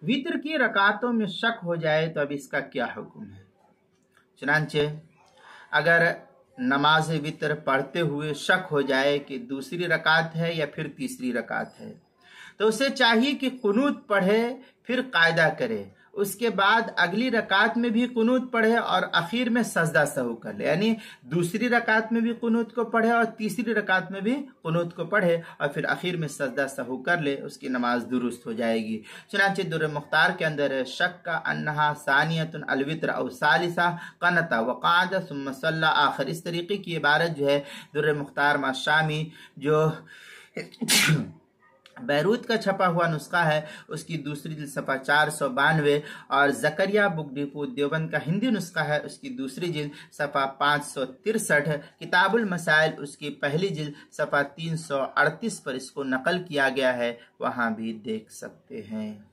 वितर की रकातों में शक हो जाए तो अब इसका क्या हुक्म है। चुनांचे अगर नमाज वितर पढ़ते हुए शक हो जाए कि दूसरी रकात है या फिर तीसरी रकात है, तो उसे चाहिए कि कुनूत पढ़े, फिर कायदा करे, उसके बाद अगली रकात में भी कुनूत पढ़े और आखिर में सजदा सहू कर ले। यानी दूसरी रकात में भी कुनूत को पढ़े और तीसरी रकात में भी कुनूत को पढ़े और फिर आखिर में सजदा सहू कर ले, उसकी नमाज दुरुस्त हो जाएगी। चुनांचे दुर्र मुख्तार के अंदर है शक का अन्नहा सानियतुन अलवित्र और सालिसा कनता वक़ादा सुम्मा सल्ला आखिर। इस तरीके की इबारत जो है दुर्र मुख्तार माशामी जो बैरूत का छपा हुआ नुस्खा है उसकी दूसरी जिल्द सफ़ा 492 और जकरिया बुक डिपो देवबंद का हिंदी नुस्खा है उसकी दूसरी जिल्द सफ़ा 563, किताबुल मसाइल उसकी पहली जिल्द सफ़ा 338 पर इसको नकल किया गया है, वहाँ भी देख सकते हैं।